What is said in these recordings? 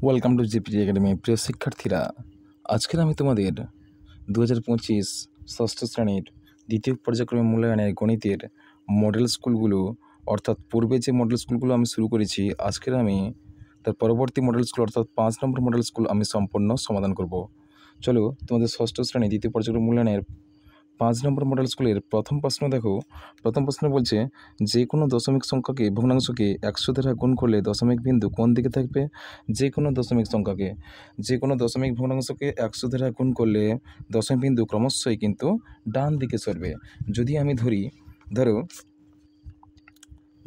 Welcome to GPT academy. প্রিয় শিক্ষার্থীরা, আজকের আমি তোমাদের 2025 ষষ্ঠ শ্রেণীর দ্বিতীয় পর্যায়ক্রমে মূল্যায়নের গণিতের মডেল স্কুলগুলো, অর্থাৎ পূর্বে যে মডেল স্কুলগুলো আমি শুরু করেছি, আজকের আমি তার পরবর্তী মডেল স্কুল অর্থাৎ 5 নম্বর মডেল স্কুল আমি সম্পূর্ণ সমাধান করব। চলো, তোমাদের ষষ্ঠ শ্রেণী দ্বিতীয় পর্যায়ক্রমে মূল্যায়নের 5 নম্বর মডেল স্কুলের প্রথম প্রশ্ন দেখো। প্রথম প্রশ্ন বলছে, যে কোনো দশমিক সংখ্যাকে ভগ্নাংশকে 100 দ্বারা গুণ করলে দশমিক বিন্দু কোন দিকে থাকবে? যে কোনো দশমিক ভগ্নাংশকে 100 দ্বারা গুণ করলে দশমিক বিন্দু ক্রমশই কিন্তু ডান দিকে সরবে। যদি আমি ধরো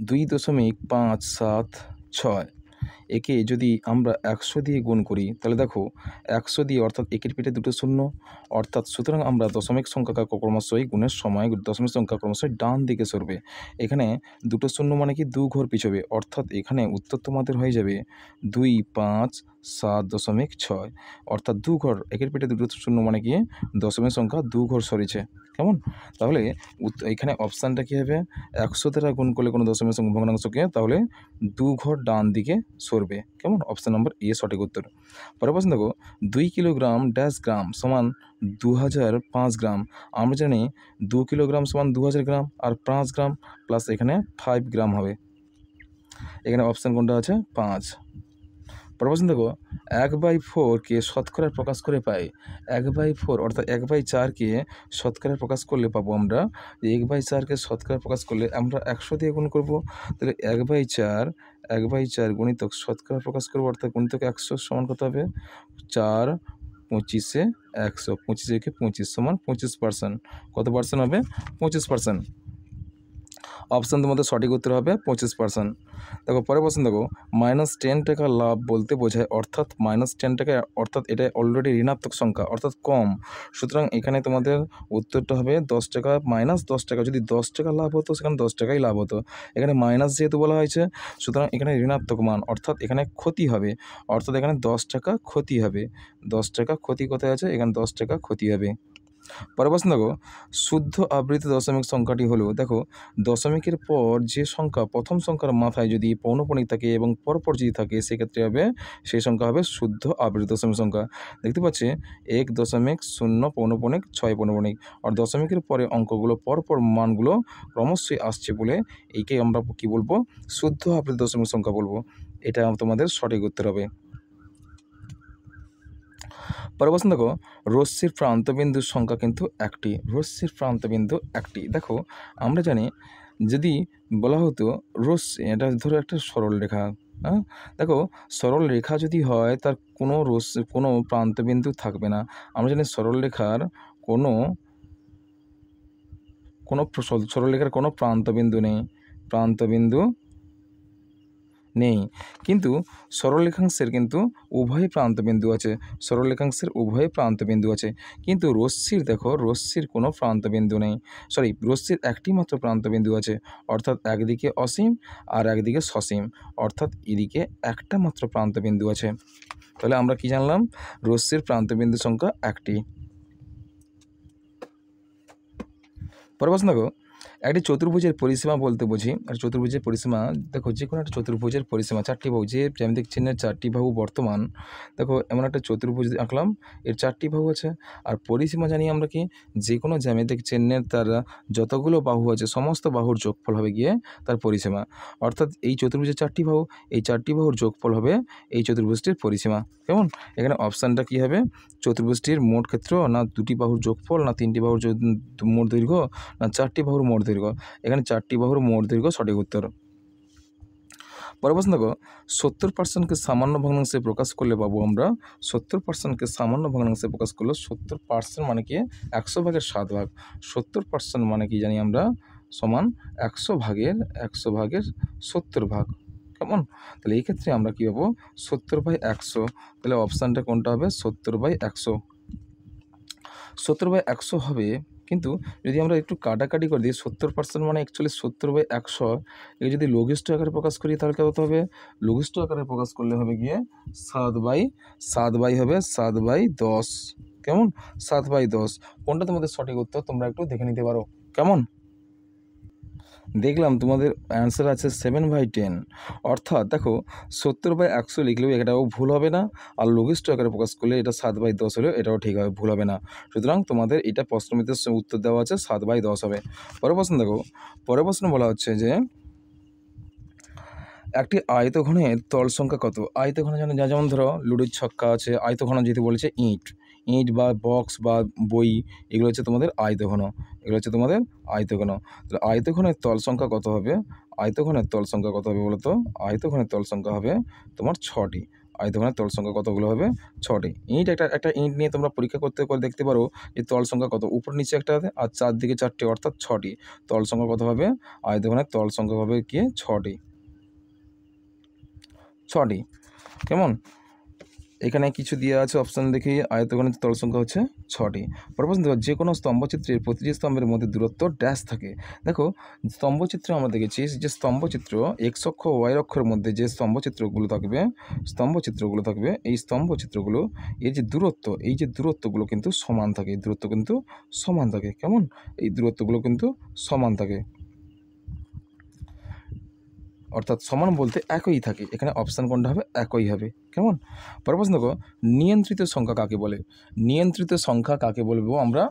2.576, একে যদি আমরা 100 দিয়ে গুণ করি, তাহলে দেখো 100 দিয়ে অর্থাৎ একের পিঠে দুটো শূন্য, অর্থাৎ সুতরাং আমরা দশমিক সংখ্যা ক্রমশই গুণের সময় দশমিক সংখ্যা ক্রমশই ডান দিকে সরবে। এখানে দুটো শূন্য মানে কি 2 ঘর পিছবে, অর্থাৎ এখানে উত্তর তোমাদের হয়ে যাবে 257.6, অর্থাৎ 2 ঘর, একের পিঠে দুটো শূন্য মানে কি দশমিক সংখ্যা 2 ঘর সরেছে। কেমন? তাহলে এখানে অপশানটা কী হবে? 100 দ্বারা গুণ করলে কোনো দশমিক ভগ্নাংশকে, তাহলে 2 ঘর ডান দিকে সরবে। কেমন? অপশান নম্বর এ সঠিক উত্তর। পরের প্রশ্ন দেখো, 2 কিলোগ্রাম ড্যাশ গ্রাম সমান 2005 গ্রাম। আমরা জানি 2 কিলোগ্রাম সমান 2000 গ্রাম, আর 5 গ্রাম প্লাস এখানে 5 গ্রাম হবে। এখানে অপশান কোনটা আছে? 5। পরের প্রশ্ন দেখো, 1/4কে শতকরা প্রকাশ করে পাই। 1/4 অর্থাৎ 1/4কে শতকরা প্রকাশ করলে পাবো আমরা 1/4কে শতকরা প্রকাশ করলে আমরা 100 দিয়ে গুণ করবো। তাহলে 1/4 গুণিতক শতকরা প্রকাশ করবো, অর্থাৎ গুণিতক 100 সমান কত হবে? 4 25 100, 25 25 সমান 25%। কত পার্সেন্ট হবে? 25%। অপশান তোমাদের সঠিক উত্তর হবে 25%। দেখো পরের প্রশ্ন দেখো, -10 টাকা লাভ বলতে বোঝায়, অর্থাৎ -10 টাকা, অর্থাৎ এটা অলরেডি ঋণাত্মক সংখ্যা অর্থাৎ কম। সুতরাং এখানে তোমাদের উত্তরটা হবে 10 টাকা -10 টাকা। যদি 10 টাকা লাভ হতো সেখানে 10 টাকাই লাভ হতো। এখানে মাইনাস যেহেতু বলা হয়েছে, সুতরাং এখানে ঋণাত্মক মান, অর্থাৎ এখানে ক্ষতি হবে, অর্থাৎ এখানে 10 টাকা ক্ষতি হবে। 10 টাকা ক্ষতি কোথায় আছে? এখানে 10 টাকা ক্ষতি হবে। পরের প্রশ্ন দেখো, শুদ্ধ আবৃত দশমিক সংখ্যাটি হলো, দেখো দশমিকের পর যে সংখ্যা প্রথম সংখ্যার মাথায় যদি পৌনঃপুনিক থাকে এবং পরপর যদি থাকে, সেক্ষেত্রে হবে সেই সংখ্যা হবে শুদ্ধ আবৃত দশমিক সংখ্যা। দেখতে পাচ্ছি 1.0 পৌনঃপুনিক 6 পৌনঃপুনিক, আর দশমিকের পরে অঙ্কগুলো পরপর মানগুলো ক্রমশই আসছে বলে এইকে আমরা কি বলবো? শুদ্ধ আবৃত দশমিক সংখ্যা বলবো। এটা তোমাদের সঠিক উত্তর হবে। পরের প্রশ্ন দেখো, রশ্মির প্রান্তবিন্দুর সংখ্যা কিন্তু একটি। রশ্মির প্রান্তবিন্দু একটি। দেখো আমরা জানি, যদি বলা হতো এটা ধরো একটা সরল রেখা, হ্যাঁ, দেখো সরল রেখা যদি হয় তার কোনো প্রান্তবিন্দু থাকবে না। আমরা জানি সরল রেখার কোনো প্রান্তবিন্দু নেই, কিন্তু সরলরেখাংশের কিন্তু উভয় প্রান্তবিন্দু আছে। কিন্তু রশ্মির কোনো প্রান্তবিন্দু নেই, রশ্মির একটি মাত্র প্রান্তবিন্দু আছে, অর্থাৎ একদিকে অসীম আর একদিকে সসীম, অর্থাৎ এদিকে একটা মাত্র প্রান্তবিন্দু আছে। তাহলে আমরা কি জানলাম? রশ্মির প্রান্তবিন্দু সংখ্যা একটি। পরের প্রশ্ন দেখো, একটি চতুর্ভুজের পরিসীমা বলতে বুঝি। আর চতুর্ভুজের পরিসীমা, দেখো যে কোনো একটা চতুর্ভুজের পরিসীমা, চারটি বাহু, যে জ্যামিতিক চিহ্নের চারটি বাহু বর্তমান। দেখো এমন একটা চতুর্ভুজ আঁকলাম, এর চারটি বাহু আছে, আর পরিসীমা জানি আমরা কি, যে কোনো জ্যামিতিক চিহ্নের তার যতগুলো বাহু আছে সমস্ত বাহুর যোগফল হবে গিয়ে তার পরিসীমা। অর্থাৎ এই চতুর্ভুজের চারটি বাহু, এই চারটি বাহুর যোগফল হবে এই চতুর্ভুজটির পরিসীমা। কেমন? এখানে অপশানটা কী হবে? চতুর্ভুজটির মোট ক্ষেত্র, না দুটি বাহুর যোগফল, না তিনটি বাহুর মোট দৈর্ঘ্য, না চারটি বাহুর মোট দৈর্ঘ্য। এখানে চারটি বাহুর মোট দৈর্ঘ্য সঠিক উত্তর। পরের প্রশ্ন দেখো, 70%কে সামান্য ভগ্নাংশে প্রকাশ করলে পাবো আমরা 70%কে সামান্য ভগ্নাংশে প্রকাশ করলে 70% মানে কি 100 ভাগের 7 ভাগ। 70% মানে কি জানি আমরা? সমান 100 ভাগের 70 ভাগ। কেমন? তাহলে এই ক্ষেত্রে আমরা কী পাবো? 70/100। তাহলে অপশানটা কোনটা হবে? 70/100। 70/100 হবে, কিন্তু যদি আমরা একটু কাটাকাটি করে দিই, 70% মানে অ্যাকচুয়ালি 70/100, এই যদি লঘিষ্ঠ আকারে প্রকাশ করি তাহলে কত হবে? লঘিষ্ঠ আকারে প্রকাশ করলে হবে গিয়ে 7/10। কেমন? 7/10। কোনটা তোমাদের সঠিক উত্তর তোমরা একটু দেখে নিতে পারো। কেমন? দেখলাম তোমাদের অ্যান্সার আছে 7/10, অর্থাৎ দেখো 70/100 লিখলেও এটাও ভুল হবে না, আর লঘিষ্ঠ আকারে প্রকাশ করলে এটা 7/10 হলেও এটাও ঠিক হবে, ভুল হবে না। সুতরাং তোমাদের এটা প্রশ্নমিতের উত্তর দেওয়া আছে 7/10 হবে। পরের প্রশ্ন দেখো, পরের প্রশ্ন বলা হচ্ছে যে একটি আয়তঘনের তল সংখ্যা কত? আয়তঘন যেমন ধরো লুডোর ছক্কা আছে, আয়তঘন যেহেতু বলেছে ইঁট, ইঁট বা বক্স বা বই, এগুলো হচ্ছে তোমাদের আয়তঘন, এগুলো হচ্ছে তোমাদের আয়তঘন। তাহলে আয়তঘনের তল সংখ্যা কত হবে? আয়তঘনের তল সংখ্যা কত হবে বলো তো? আয়তঘনের তল সংখ্যা হবে তোমার 6টি। আয়তঘনের তল সংখ্যা কতগুলো হবে? 6টি। ইঁট একটা ইঁট নিয়ে তোমরা পরীক্ষা করতে করে দেখতে পারো যে তল সংখ্যা কত, উপর নিচে একটা আছে আর চারদিকে 4টি, অর্থাৎ 6টি। তল সংখ্যা কত হবে? আয়তঘনের তল সংখ্যা হবে কি 6টি, 6টি। কেমন? এখানে কিছু দেওয়া আছে অপশান দেখি, আয়তঘনের তল সংখ্যা হচ্ছে 6টি। পরের প্রশ্ন দেখো, যে কোনো স্তম্ভচিত্রের প্রতিটি স্তম্ভের মধ্যে দূরত্ব ড্যাশ থাকে। দেখো স্তম্ভচিত্র আমরা দেখেছি যে স্তম্ভচিত্র এক্স অক্ষ ও ওয়াই অক্ষের মধ্যে যে স্তম্ভচিত্রগুলো থাকবে, এই স্তম্ভচিত্রগুলো এই যে দূরত্ব, এই যে দূরত্বগুলো কিন্তু সমান থাকে, দূরত্ব কিন্তু সমান থাকে। কেমন? এই দূরত্বগুলো কিন্তু সমান থাকে, অর্থাৎ সমান বলতে একই থাকে। এখানে অপশান কোনটা হবে? একই হবে। কেমন? পরের প্রশ্ন দেখো, নিয়ন্ত্রিত সংখ্যা কাকে বলে? নিয়ন্ত্রিত সংখ্যা কাকে বলবো আমরা?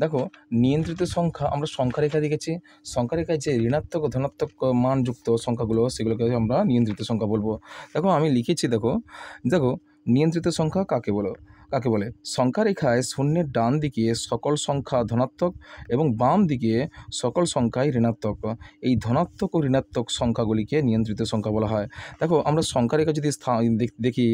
দেখো নিয়ন্ত্রিত সংখ্যা আমরা সংখ্যা রেখা দেখেছি, সংখ্যা রেখায় যে ঋণাত্মক ও ধনাত্মক মানযুক্ত সংখ্যাগুলো সেগুলোকে আমরা নিয়ন্ত্রিত সংখ্যা বলবো। দেখো আমি লিখেছি, দেখো নিয়ন্ত্রিত সংখ্যা কাকে বলে? সংখ্যা রেখায় শূন্যের ডান দিকে সকল সংখ্যা ধনাত্মক এবং বাম দিকে সকল সংখ্যাই ঋণাত্মক। এই ধনাত্মক ও ঋণাত্মক সংখ্যাগুলিকে নিয়ন্ত্রিত সংখ্যা বলা হয়। দেখো আমরা সংখ্যা রেখা যদি দেখি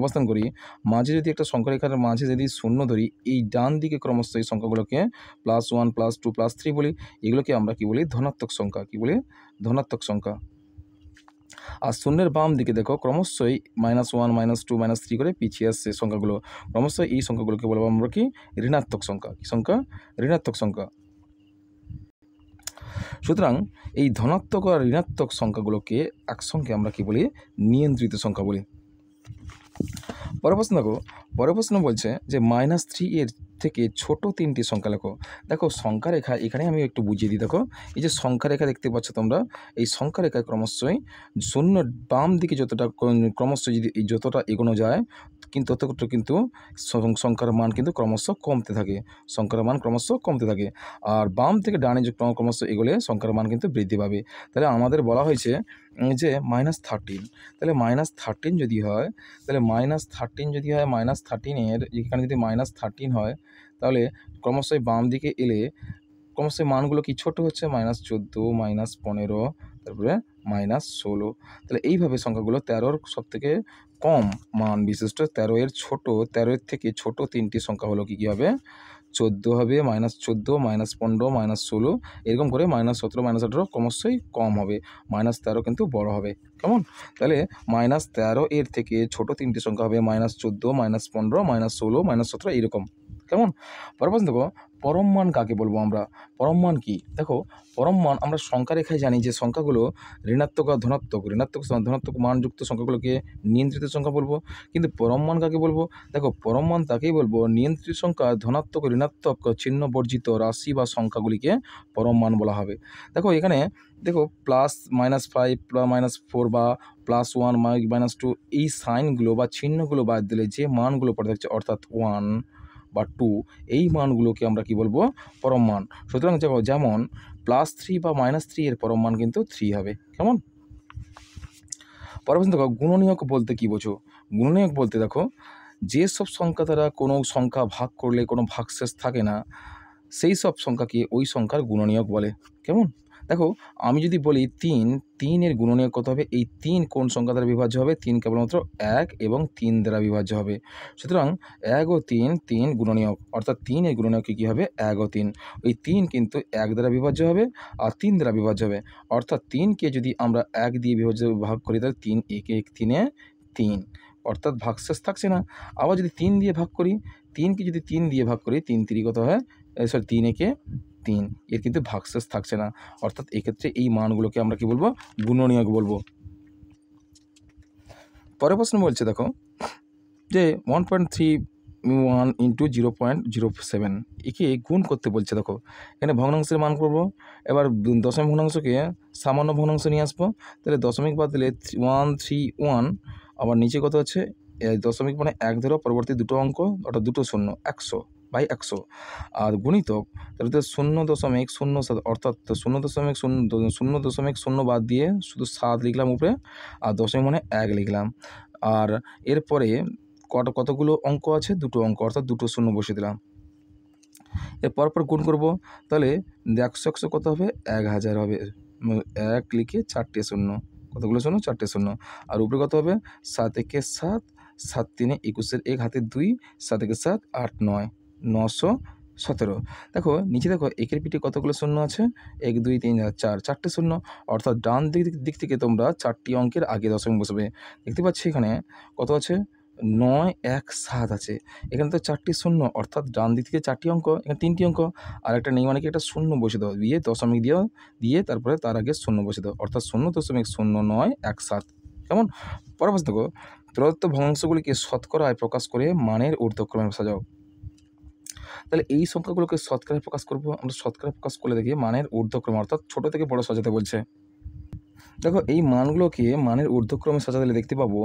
অবস্থান করি, মাঝে যদি একটা সংখ্যা রেখার মাঝে যদি শূন্য ধরি, এই ডান দিকে ক্রমশ এই সংখ্যাগুলোকে +1 +2 +3 বলি, এগুলোকে আমরা কি বলি? ধনাত্মক সংখ্যা। কি বলি? ধনাত্মক সংখ্যা। আর শূন্যের বাম দিকে দেখো ক্রমশই -1 -2 -3 করে পিছিয়ে আসছে সংখ্যাগুলো, ক্রমশ এই সংখ্যাগুলোকে বলবো আমরা কি? ঋণাত্মক সংখ্যা। কি সংখ্যা? ঋণাত্মক সংখ্যা। সুতরাং এই ধনাত্মক আর ঋণাত্মক সংখ্যাগুলোকে একসঙ্গে আমরা কি বলি? নিয়ন্ত্রিত সংখ্যা বলি। পরের প্রশ্ন দেখো, পরের প্রশ্ন বলছে যে -3 এর থেকে ছোট 3টি সংখ্যা লেখো। দেখো সংখ্যা রেখা এখানে আমি একটু বুঝিয়ে দিই। দেখো এই যে সংখ্যা রেখা দেখতে পাচ্ছ তোমরা, এই সংখ্যা রেখায় ক্রমশই শূন্য বাম দিকে ক্রমশ যদি যতটা এগোনো যায় কিন্তু ততটা কিন্তু সংখ্যার মান কিন্তু ক্রমশ কমতে থাকে, সংখ্যার মান ক্রমশ কমতে থাকে। আর বাম থেকে ডানে যে ক্রমশ এগোলে সংখ্যার মান কিন্তু বৃদ্ধি পাবে। তাহলে আমাদের বলা হয়েছে যে -13, তাহলে -13 যদি হয়, তাহলে -13 যদি হয়, -13 এর এখানে যদি -13 হয়, তাহলে ক্রমশই বাম দিকে এলে ক্রমশই মানগুলো কি ছোট হচ্ছে? -14 -15 তারপরে -16। তাহলে এইভাবে সংখ্যাগুলো 13-র সবথেকে কম মান বিশিষ্ট, 13 এর ছোট, 13 এর থেকে ছোট 3টি সংখ্যা হলো কি হবে? 14 হবে, -14 -15 -16, এরকম করে -17 -18 ক্রমশই কম হবে, -13 কিন্তু বড় হবে। কেমন? তাহলে -13 এর থেকে ছোট 3টি সংখ্যা হবে -14 -15 -16 -17 এইরকম। কেমন? পরের প্রশ্ন দেখো, পরম মান কাকে বলবো আমরা? পরম মান কি? দেখো পরম মান আমরা সংখ্যা রেখায় জানি যে সংখ্যাগুলো ঋণাত্মক আর ধনাত্মক মানযুক্ত সংখ্যাগুলোকে নিয়ন্ত্রিত সংখ্যা বলবো। কিন্তু পরম মান কাকে বলবো? দেখো পরম মান তাকেই বলবো নিয়ন্ত্রিত সংখ্যা ধনাত্মক ও ঋণাত্মক চিহ্ন বর্জিত রাশি বা সংখ্যাগুলিকে পরম মান বলা হবে। দেখো এখানে দেখো +-5 -4 বা +1 -2 এই সাইনগুলো বা চিহ্নগুলো বাদ দিলে যে মানগুলো পড়ে থাকছে, অর্থাৎ 1 বা 2, এই মানগুলোকে আমরা কি বলবো? পরম মান। সুতরাং যেমন +3 বা -3 এর পরম মান কিন্তু 3 হবে। কেমন? পরের প্রশ্ন দেখো, গুণনীয়ক বলতে কী বোঝো? গুণনীয়ক বলতে দেখো যেসব সংখ্যা দ্বারা কোনো সংখ্যা ভাগ করলে কোনো ভাগশেষ থাকে না, সেই সব সংখ্যাকে ওই সংখ্যার গুণনীয়ক বলে। কেমন? দেখো আমি যদি বলি 3 এর গুণনীয়ক কত হবে? এই 3 কোন সংখ্যা দ্বারা বিভাজ্য হবে? 3 কেবলমাত্র 1 এবং 3 দ্বারা বিভাজ্য হবে। সুতরাং 1 ও 3 গুণনীয়ক, অর্থাৎ 3 এর গুণনীয়ক কী হবে? 1 ও 3। ওই 3 কিন্তু 1 দ্বারা বিভাজ্য হবে আর 3 দ্বারা বিভাজ্য হবে, অর্থাৎ 3কে যদি আমরা 1 দিয়ে ভাগ করি তাহলে 3 একে 1 3 এ 3, অর্থাৎ ভাগশেষ থাকছে না। আবার যদি 3 দিয়ে ভাগ করি, 3কে যদি 3 দিয়ে ভাগ করি, 3 3 কত হয়? 3 একে 3, এর কিন্তু ভাগশেষ থাকছে না, অর্থাৎ এক্ষেত্রে এই মানগুলোকে আমরা কি বলবো? গুণনীয়ক বলবো। পরের প্রশ্ন বলছে দেখো যে 1.3 1 ইন্টু 0.07 একে গুণ করতে বলছে। দেখো এখানে ভগ্নাংশের মান করব, এবার দশমিক ভগ্নাংশকে সামান্য ভগ্নাংশ নিয়ে আসবো, তাহলে দশমিক বাদ দিলে 131, আবার নিচে কত আছে দশমিক মানে 1 ধরো, পরবর্তী দুটো অঙ্ক অর্থাৎ দুটো শূন্য 100/100, আর গুণিতক তাহলে 0.07 অর্থাৎ 0.0 বাদ দিয়ে শুধু 7 লিখলাম উপরে, আর দশমিক মানে 1 লিখলাম। আর এরপরে কতগুলো অঙ্ক আছে, দুটো অঙ্ক অর্থাৎ দুটো শূন্য বসিয়ে দিলাম। এর পরপর গুণ করব, তাহলে 100 কত হবে 1000 হবে, 1 লিখে 4টে শূন্য, কতগুলো শূন্য 4টে শূন্য, আর উপরে কত হবে 7 একে 7, 7 3 21, 1 হাতে 2, 7 একে 7 8 9 917। দেখো নিচে দেখো একের পিঠে কতগুলো শূন্য আছে, 1 2 3 4, 4টে শূন্য, অর্থাৎ ডান দিক থেকে তোমরা 4টি অঙ্কের আগে দশমিক বসাবে। দেখতে পাচ্ছি এখানে কত আছে 9 1 7 আছে, এখানে তো 4টি শূন্য, অর্থাৎ ডান দিক থেকে 4টি অঙ্ক, এখানে 3টি অঙ্ক, আর একটা নেই মানে কি একটা শূন্য বসে দাও, দিয়ে দশমিক দিয়ে তারপরে তার আগে শূন্য বসে দাও, অর্থাৎ 0.0917। কেমন? পরবর্তী দেখো প্রদত্ত ভগ্নাংশগুলিকে শতকরায় প্রকাশ করে মানের ঊর্ধ্বক্রমে সাজাও। তাহলে এই সংখ্যাগুলোকে শতকরায় প্রকাশ করবো আমরা, শতকরায় প্রকাশ করলে দেখি মানের ঊর্ধ্বক্রমে, অর্থাৎ ছোট থেকে বড় সাজাতে বলছে। দেখো এই মানগুলোকে মানের ঊর্ধ্বক্রমে সাজালে দেখতে পাবো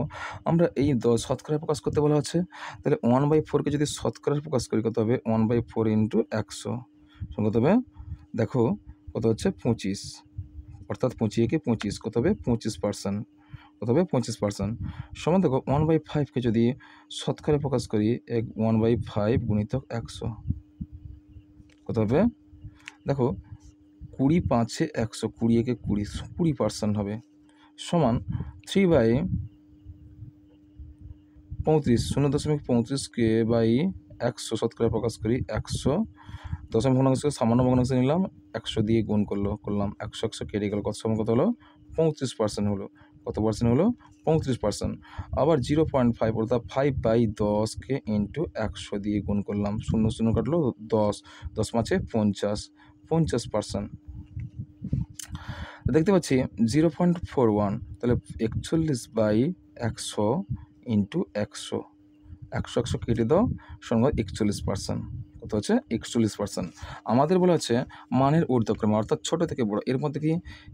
আমরা এই শতকরায় প্রকাশ করতে বলা হচ্ছে, তাহলে 1/4কে যদি শতকরায় প্রকাশ করি কত হবে 1/4 ইন্টু 100 কত হবে, দেখো কত হচ্ছে 25, অর্থাৎ 25 একে 25 কত হবে 25%, কত হবে 25%। সমান দেখো 1/5কে যদি শতকরায় প্রকাশ করি 1/5 গুণিতক 100 কত হবে, দেখো 20 5 100, 20 একে 20, 20% হবে, সমান 3/35, 0.35কে বাই 100 শতকরা প্রকাশ করি 100, দশমিক ভগ্নাংশকে সামান্য ভগ্নাংশ নিলাম, 100 দিয়ে গুণ করলাম, 100 কেটে গেল, কত সমান কত হলো 35% হলো, কত পার্সেন্ট হলো 35%। আবার 0.5 অর্থাৎ 5/10কে ইন্টু 100 দিয়ে গুণ করলাম, 0 কাটলো 10, 10 5 50%। দেখতে পাচ্ছি 0.41, তাহলে 41/100 ইন্টু 100, 100 কেটে দাও, সমান 41%, কত হচ্ছে 41%। আমাদের বলা হচ্ছে মানের ঊর্ধ্বক্রমে, অর্থাৎ ছোট থেকে বড়, এর মধ্যে কি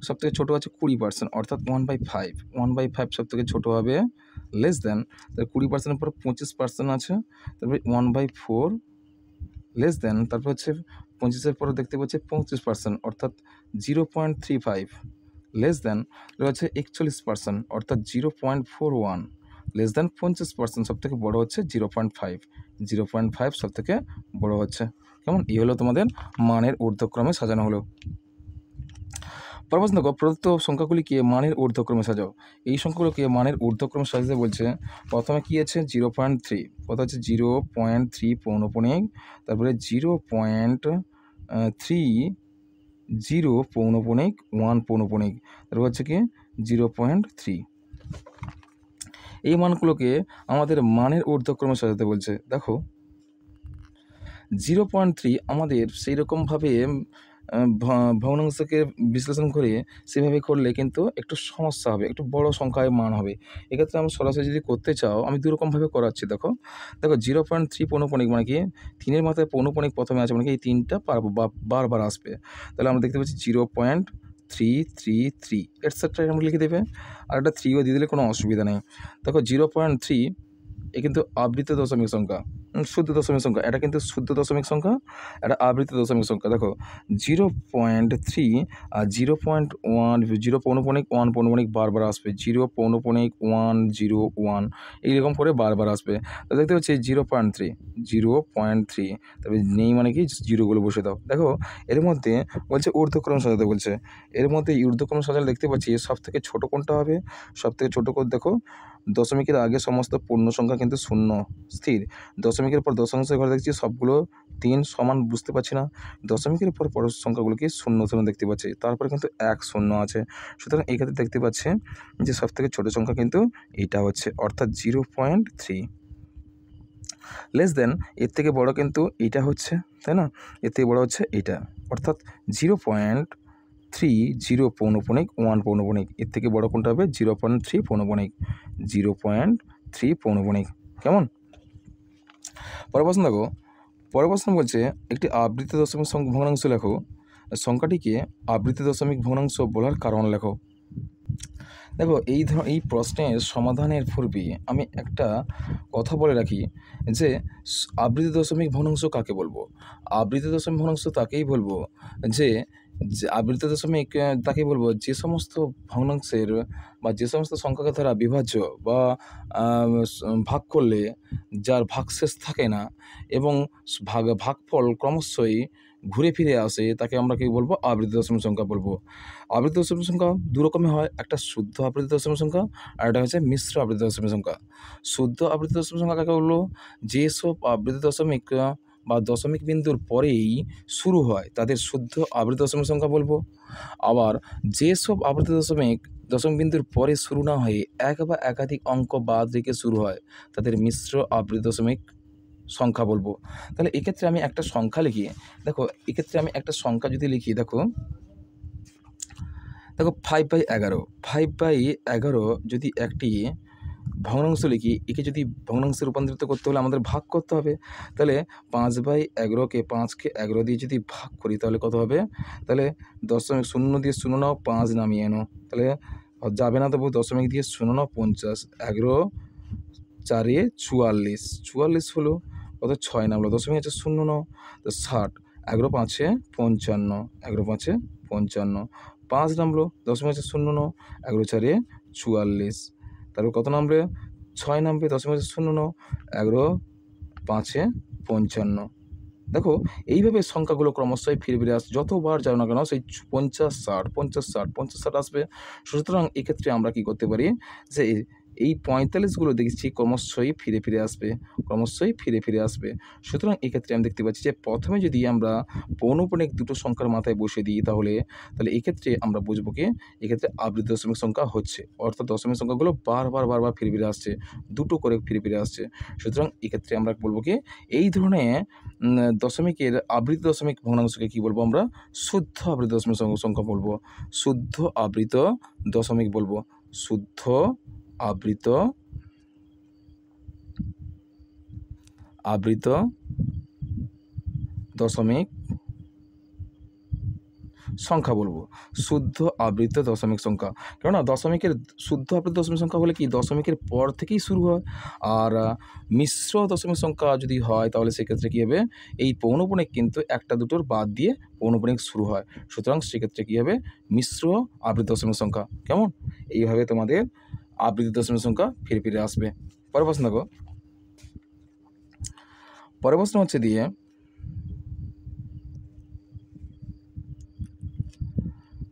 সব থেকে ছোটো আছে 20%, অর্থাৎ 1/5 সব থেকে ছোটো হবে, লেস দেন, তাহলে 20%-এর পর 25% আছে, তারপরে 1/4 লেস দেন, তারপর হচ্ছে 25-এর পরে দেখতে পাচ্ছি 35%, অর্থাৎ 0.35 লেস দেন, হচ্ছে 41%, অর্থাৎ 0.41 লেস দেন 50%, সব থেকে বড়ো হচ্ছে 0.5 সব থেকে বড়ো হচ্ছে। কেমন? এই হলো তোমাদের মানের ঊর্ধ্বক্রমে সাজানো হলো। পরবর্তী দেখো প্রদত্ত সংখ্যাগুলিকে মানের ঊর্ধ্বক্রমে সাজাও। এই সংখ্যাগুলোকে মানের ঊর্ধ্বক্রমে সাজাতে বলছে। প্রথমে কী আছে 0.3, কত হচ্ছে 0.3 পৌনঃপুনিক, তারপরে 0.30 পৌনঃপুনিক 1 পৌনঃপুনিক, তারপর হচ্ছে কি 0.3। এই মানগুলোকে আমাদের মানের ঊর্ধ্বক্রমে সাজাতে বলছে। দেখো 0.3 আমাদের সেই রকমভাবে ভগ্নাংশকে বিশ্লেষণ করে সেভাবে করলে কিন্তু একটু সমস্যা হবে, একটু বড় সংখ্যায় মান হবে। এক্ষেত্রে আমি সরাসরি যদি করতে চাও, আমি দুরকমভাবে করাচ্ছি। দেখো 0.3 পৌনঃপুনিক মানে কি 3-এর মাথায় পৌনঃপুনিক প্রথমে আছে, মানে কি এই 3টা বারবার আসবে। তাহলে আমরা দেখতে পাচ্ছি 0.333 এটসেট্রা আমরা লিখে দেবে, আর একটা 3ও দিয়ে দিলে কোনো অসুবিধা নেই। দেখো 0.3 এ কিন্তু আবৃত দশমিক সংখ্যা, শুদ্ধ দশমিক সংখ্যা, এটা কিন্তু শুদ্ধ দশমিক সংখ্যা, এটা আবৃত দশমিক সংখ্যা। দেখো 0.3 আর 0.1 0 পৌনঃপুনিক 1 পৌনঃপুনিক বারবার আসবে, 0 পৌনঃপুনিক 1 0 1 এইরকম করে বারবার আসবে। তো দেখতে পাচ্ছি 0.3, তবে নেই মানে কি জিরোগুলো বসে দাও। দেখো এর মধ্যে বলছে ঊর্ধ্বক্রম সাজাতে বলছে, এর মধ্যে ঊর্ধ্বক্রম সাজালে দেখতে পাচ্ছি সব থেকে ছোটো কোনটা হবে, সব থেকে ছোটো কোণ দেখো দশমিকের আগে সমস্ত পূর্ণ সংখ্যা কিন্তু শূন্য স্থির, দশমিকের পর দশাংশের ঘরে দেখছি সবগুলো 3 সমান, বুঝতে পারছি না, দশমিকের পর পর সংখ্যাগুলোকে শূন্য দেখতে পাচ্ছি, তারপরে কিন্তু 1 শূন্য আছে। সুতরাং এই ক্ষেত্রে দেখতে পাচ্ছি যে সব থেকে ছোটো সংখ্যা কিন্তু এইটা হচ্ছে, অর্থাৎ 0.3 লেস দেন, এর থেকে বড় কিন্তু এইটা হচ্ছে, তাই না, এর থেকে বড় হচ্ছে এইটা, অর্থাৎ 0.30 পৌনঃপুনিক 1 পৌনঃপুনিক, এর থেকে বড় কোনটা হবে 0.3 পৌনঃপুনিক, 0.3 পৌনঃপুনিক। কেমন? পরের প্রশ্ন দেখো, পরের প্রশ্ন বলছে একটি আবৃত্তি দশমিক ভগ্নাংশ লেখো, সংখ্যাটিকে আবৃত্তি দশমিক ভগ্নাংশ বলার কারণ লেখো। দেখো এই প্রশ্নের সমাধানের পূর্বে আমি একটা কথা বলে রাখি যে আবৃত্তি দশমিক ভগ্নাংশ কাকে বলবো। আবৃত্তি দশমিক ভগ্নাংশ তাকেই বলবো যে আবৃত্তি দশমিক তাকেই বলবো যে সমস্ত ভগ্নাংশের বা যে সমস্ত সংখ্যাকে দ্বারা বিভাজ্য বা ভাগ করলে যার ভাগশেষ থাকে না এবং ভাগফল ক্রমশই ঘুরে ফিরে আসে, তাকে আমরা কি বলবো, আবৃত্তি দশমিক সংখ্যা বলবো। আবৃত্তি দশমিক সংখ্যা দু রকমের হয়, একটা শুদ্ধ আবৃত্তি দশমিক সংখ্যা আর একটা হচ্ছে মিশ্র আবৃত্তি দশমিক সংখ্যা। শুদ্ধ আবৃত্তি দশমিক সংখ্যা কাকে বললো, যেসব আবৃত্তি দশমিক বা দশমিক বিন্দুর পরেই শুরু হয় তাদের শুদ্ধ আবৃত্তি দশমিক সংখ্যা বলবো। আবার যেসব আবৃত্তি দশমিক বিন্দুর পরে শুরু না হয়ে এক বা একাধিক অঙ্ক বাদ রেখে শুরু হয় তাদের মিশ্র আবৃত্তি দশমিক সংখ্যা বলবো। তাহলে এক্ষেত্রে আমি একটা সংখ্যা লিখি, দেখো এক্ষেত্রে আমি একটা সংখ্যা যদি লিখি, দেখো 5/11, 5/11 যদি একটি ভগ্নাংশ লিখি, একে যদি ভগ্নাংশে রূপান্তরিত করতে হলে আমাদের ভাগ করতে হবে। তাহলে 5/11কে 5কে 11 দিয়ে যদি ভাগ করি তাহলে কত হবে, তাহলে দশমিক 0 দিয়ে 0 নাও, 5 নামিয়ে এনো, তাহলে যাবে না, তবু দশমিক দিয়ে 0 নাও, 50, 11 4 44, 44 হলো, কত 6 নামলো, দশমিক আছে 0 নাও, তো 60, 11 5 55, 11 5 55, 5 নামলো, দশমিক আছে 0 নাও, 11 4 44, তারপর কত নামবে, 6 নামবে, দশমিক আছে 0 নাও, 11 5 55। দেখো এইভাবে সংখ্যাগুলো ক্রমশই ফিরে ফিরে আসছে, যতবার যাও না কেন সেই 50 60 50 60 50 60 আসবে। সুতরাং এক্ষেত্রে আমরা কি করতে পারি, যে এই 45গুলো দেখছি ক্রমশই ফিরে ফিরে আসবে, ক্রমশই ফিরে ফিরে আসবে। সুতরাং এক্ষেত্রে আমি দেখতে পাচ্ছি যে প্রথমে যদি আমরা পৌনঃপুনিক দুটো সংখ্যার মাথায় বসে দিই তাহলে এক্ষেত্রে আমরা বুঝবো কি, এক্ষেত্রে আবৃত্তি দশমিক সংখ্যা হচ্ছে, অর্থাৎ দশমিক সংখ্যাগুলো বারবার ফিরে ফিরে আসছে, দুটো করে ফিরে ফিরে আসছে। সুতরাং এক্ষেত্রে আমরা বলবো কি, এই ধরনের দশমিকের আবৃত্তি দশমিক ভগ্নাংশকে কী বলবো আমরা, শুদ্ধ আবৃত্তি দশমিক সংখ্যা বলবো, শুদ্ধ আবৃত দশমিক বলবো, শুদ্ধ আবৃত দশমিক সংখ্যা বলবো, শুদ্ধ আবৃত দশমিক সংখ্যা। কেননা দশমিকের শুদ্ধ আবৃত দশমিক সংখ্যা হলে কি দশমিকের পর থেকেই শুরু হয়, আর মিশ্র দশমিক সংখ্যা যদি হয় তাহলে সেক্ষেত্রে কী হবে, এই পৌনঃপুনিক কিন্তু একটা দুটোর বাদ দিয়ে পৌনঃপুনিক শুরু হয়। সুতরাং সেক্ষেত্রে কী হবে, মিশ্র আবৃত দশমিক সংখ্যা। কেমন, এইভাবে তোমাদের আবৃত্তি দশমিক সংখ্যা ফিরে ফিরে আসবে। পরের প্রশ্ন দেখো, পরের প্রশ্ন হচ্ছে দিয়ে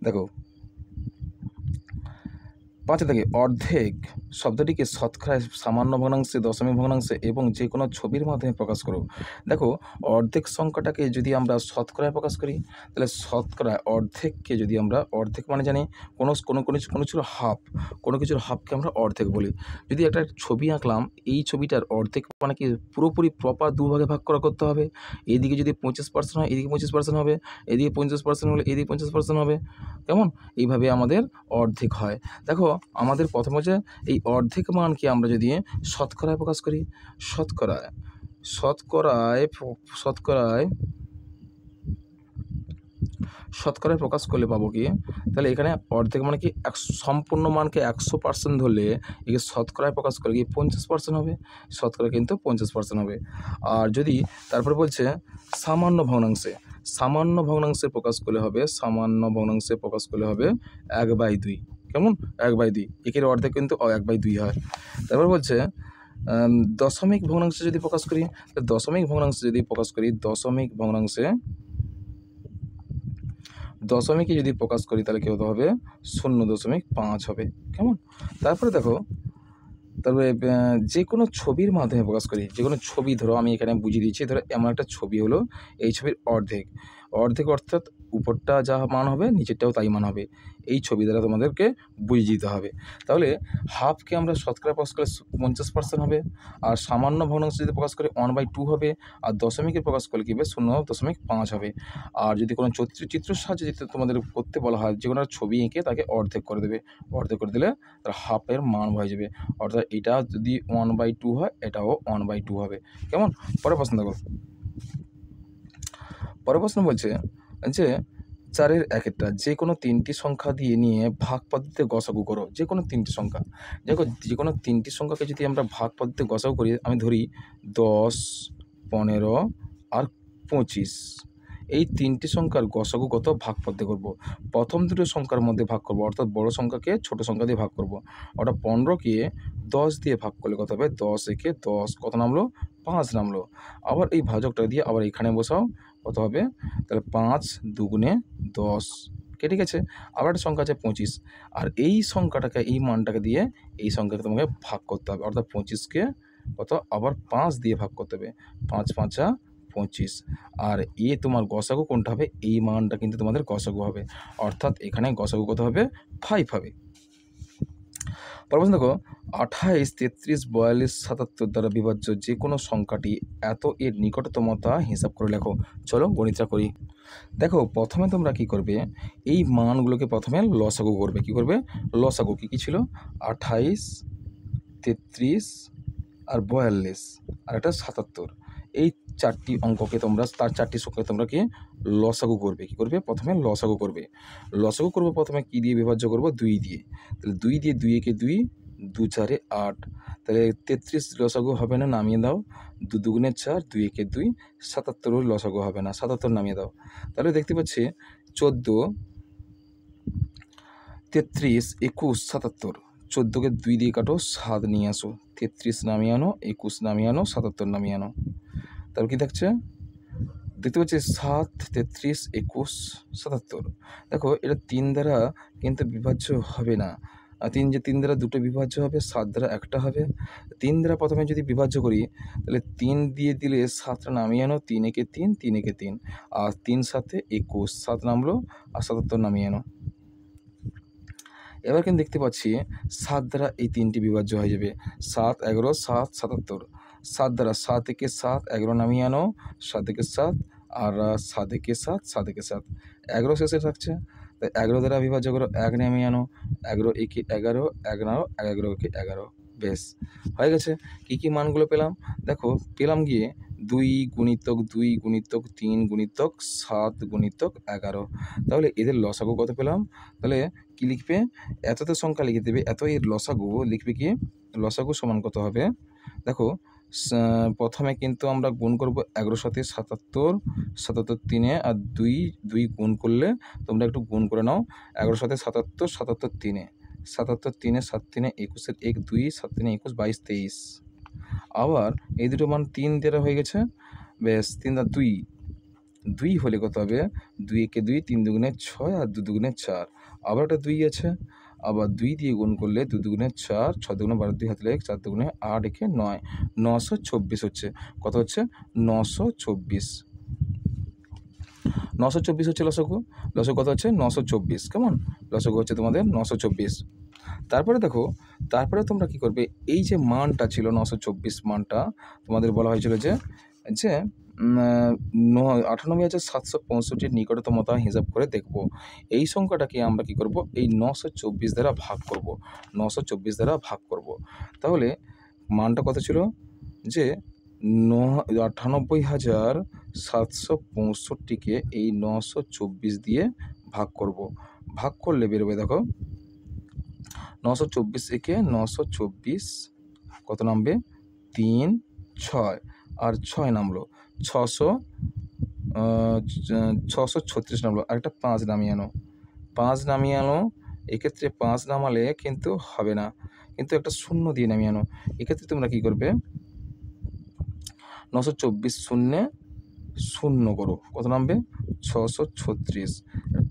দেখো 5 থেকে অর্ধেক শব্দটিকে শতকরায় সামান্য ভগ্নাংশে, দশমিক ভগ্নাংশে এবং যে কোনো ছবির মাধ্যমে প্রকাশ করো। দেখো অর্ধেক সংখ্যাটাকে যদি আমরা শতকরায় প্রকাশ করি, তাহলে শতকরা অর্ধেককে যদি আমরা, অর্ধেক মানে জানি কোনো কিছুর হাফ, কোনো কিছুর হাফকে আমরা অর্ধেক বলি। যদি একটা ছবি আঁকলাম, এই ছবিটার অর্ধেক মানে কি পুরোপুরি প্রপার দুভাগে ভাগ করতে হবে। এদিকে যদি 25% হয় এদিকে 25% হবে, এদিকে 50% হলে এদিকে 50% হবে। কেমন, এইভাবে আমাদের অর্ধেক হয়। দেখো আমাদের প্রথম হচ্ছে এই অর্ধেক মানকে আমরা যদি শতকরায় প্রকাশ করি, শতকরায় প্রকাশ করলে পাবো কি, তাহলে এখানে অর্ধেক মানে কি সম্পূর্ণ মানকে 100% ধরলে একে শতকরায় প্রকাশ করলে কি 50% হবে, শতকরা কিন্তু 50% হবে। আর যদি তারপরে বলছে সামান্য ভগ্নাংশে প্রকাশ করলে হবে, 1/2। কেমন, 1/2, একের অর্ধেক কিন্তু 1/2 হয়। তারপর বলছে দশমিক ভগ্নাংশে যদি প্রকাশ করি, দশমিক ভগ্নাংশে দশমিকে যদি প্রকাশ করি তাহলে কী হতে হবে, 0.5 হবে। কেমন, তারপরে দেখো, তারপরে যে কোনো ছবির মাধ্যমে প্রকাশ করি, যে কোনো ছবি, ধরো আমি এখানে বুঝিয়ে দিচ্ছি, ধরো এমন একটা ছবি হলো, এই ছবির অর্ধেক অর্থাৎ উপরটা যা মান হবে নিচেরটাও তাই মান হবে। এই ছবি দ্বারা তোমাদেরকে বুঝিয়ে দিতে হবে। তাহলে হাফকে আমরা শতকরা প্রকাশ করলে 50% হবে, আর সামান্য ভগ্নাংশ যদি প্রকাশ করে 1/2 হবে, আর দশমিকের প্রকাশ করলে কী হবে 0.5 হবে। আর যদি কোনো চিত্রের সাহায্যে যদি তোমাদের করতে বলা হয় যে কোনো ছবি এঁকে তাকে অর্ধেক করে দেবে, অর্ধেক করে দিলে তার হাফের মান হয়ে যাবে। অর্থাৎ এটা যদি 1/2 হয় এটাও 1/2 হবে। কেমন? পরের প্রশ্ন দেখো। পরের প্রশ্ন বলছে যে 4-এর 1-এরটা যে কোনো 3টি সংখ্যা দিয়ে নিয়ে ভাগ পদ্ধতিতে গসাগু করো। যে কোনো 3টি সংখ্যা, দেখো যে কোনো 3টি সংখ্যাকে যদি আমরা ভাগ পদ্ধতিতে গসাগু করি, আমি ধরি 10, 15 আর 25। এই 3টি সংখ্যার গসাগু কত ভাগ পদ্ধতি করব। প্রথম দুটো সংখ্যার মধ্যে ভাগ করব, অর্থাৎ বড় সংখ্যাকে ছোট সংখ্যা দিয়ে ভাগ করব। অর্থাৎ 15কে 10 দিয়ে ভাগ করলে কত হবে 10 একে 10, কত নামলো 5 নামলো। আবার এই ভাজকটা দিয়ে আবার এখানে বসাও, কত হবে তাহলে 5 দুগুণে 10, কেটে গেছে। আবার একটা সংখ্যা আছে 25, আর এই সংখ্যাটাকে এই মানটাকে দিয়ে এই সংখ্যাকে তোমাকে ভাগ করতে হবে, অর্থাৎ 25কে কত আবার 5 দিয়ে ভাগ করতে হবে, 5 5 25। আর তোমার গসাগু কোনটা হবে, এই মানটা কিন্তু তোমাদের গসাগু হবে, অর্থাৎ এখানে গসাগু কত হবে 5 হবে। পরবর্তী দেখো 28, 33, 42, 77 দ্বারা বিভাজ্য যে কোনো সংখ্যাটি এত এর নিকটতমতা হিসাব করে লেখো। চলো গণিতটা করি। দেখো প্রথমে তোমরা কি করবে, এই মানগুলোকে প্রথমে লসাগু করবে। কি করবে? লসাগু কী কী ছিল? 28, 33 আর 42 আর একটা 77। এই 4টি অঙ্ককে তোমরা, তার 4টি সংখ্যাকে তোমরা কি লসাগু করবে। কী করবে? প্রথমে লসাগু করবে। লসাগু করবো প্রথমে কী দিয়ে বিভাজ্য করব? 2 দিয়ে। তাহলে 2 দিয়ে 2 একে 2, 2 4 8। তাহলে 33 লসাগু হবে না, নামিয়ে দাও। 2 দুগুণে 4, 2 একে 2, 77 লসাগু হবে না, 77 নামিয়ে দাও। তাহলে দেখতে পাচ্ছি 14, 33, 21, 77। 14কে 2 দিয়ে কাটো, 7 নিয়ে আসো, 33 নামিয়ে আনো, 21 নামিয়ে আনো, 77 নামিয়ে আনো। তারপর কী থাকছে? দেখতে পাচ্ছি 7, 33, 21, 77। দেখো এটা 3 দ্বারা কিন্তু বিভাজ্য হবে না। 3 দ্বারা দুটো বিভাজ্য হবে, 7 দ্বারা একটা হবে। 3 দ্বারা প্রথমে যদি বিভাজ্য করি তাহলে 3 দিয়ে দিলে 7টা নামিয়ে আনো, 3 একে 3, 3 একে 3, আর 3 7 21, 7 নামলো আর 77 নামিয়ে আনো। এবার কিন্তু দেখতে পাচ্ছি 7 দ্বারা এই 3টি বিভাজ্য হয়ে যাবে, 7 11, 7 77। 7 দ্বারা 7 একে 7, 11 নামিয়ে আনো, 7 একে 7 আর 7 একে 7, 7 একে 7, 11 শেষে থাকছে। তাই 11 দ্বারা বিভাজ্য করো, 1 নামিয়ে আনো, 11 একে 11, 11 একে 11। বেশ হয়ে গেছে। কী কী মানগুলো পেলাম? দেখো পেলাম গিয়ে 2 গুণিতক 2 গুণিতক 3 গুণিতক 7 গুণিতক 11। তাহলে এদের লসাগু কত পেলাম? তাহলে কী লিখবে? এততে সংখ্যা লিখে দেবে, এত এর লসাগু লিখবে কি? লসাগু সমান কত হবে? দেখো প্রথমে কিন্তু আমরা গুণ করব 11 সাথে 77, 77 3-এ, আর 2 গুণ করলে তোমরা একটু গুণ করে নাও। 11 সাথে 77, 77 3-এ, 77 3-এ 7 3-এ 21-এর 1 2, 7 3-এ 21, 22 23। আবার এই দুটো মান 3 দ্বারা হয়ে গেছে। বেশ 3 আর 2, 2 হলে কত হবে? 2 একে 2, 3 দুগুণে 6 আর 2 দুগুণে 4। আবার একটা 2 আছে, আবার 2 দিয়ে গুণ করলে 2 দুগুণে 4, 6 দুগুণে 12, 2 হাতে 1, 4 দুগুণে 8 একে 9, 924 হচ্ছে। কত হচ্ছে? 924। 924 হচ্ছে লসাগু। লসাগু কত হচ্ছে? 924। কেমন? লসাগু হচ্ছে তোমাদের 924। তারপরে দেখো, তারপরে তোমরা কি করবে, এই যে মানটা ছিল 924 মানটা তোমাদের বলা হয়েছিল যে 98,765 নিকটতমতা হিসাব করে দেখব। এই সংখ্যাটাকে আমরা কি করব? এই 924 দ্বারা ভাগ করব, 924 দ্বারা ভাগ করব। তাহলে মানটা কত ছিল? যে 98,765-কে এই 924 দিয়ে ভাগ করব। ভাগ করলে বেরোবে, দেখো 924 একে 924, কত নামবে? 3, 6 আর 6 নামলো 636 নামলো। আর একটা 5 নামিয়ে আনো, 5 নামিয়ে আনো। এক্ষেত্রে 5 নামালে কিন্তু হবে না, কিন্তু একটা শূন্য দিয়ে নামিয়ে আনো। এক্ষেত্রে তোমরা কী করবে? 924 শূন্যে 0 করো, কত নামবে? 636।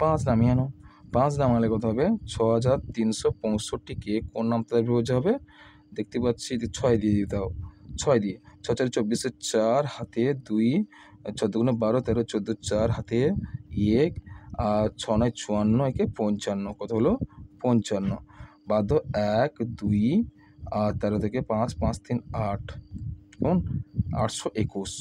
5 নামিয়ে আনো, 5 নামালে কত হবে? 6,365-কে কোন নামটা বিভাজ্য হবে? দেখতে পাচ্ছি 6 দিয়ে দিতে দাও, 6 দিয়ে 6 4 24, 4 হাতে 2, 6 দুগুণে 12, 13, 14, 4 হাতে 1 আর 6 × 9 = 55, কত হলো 55, বাদ দাও 1 2 আর 13 থেকে 5 5 3 8, কেমন 821,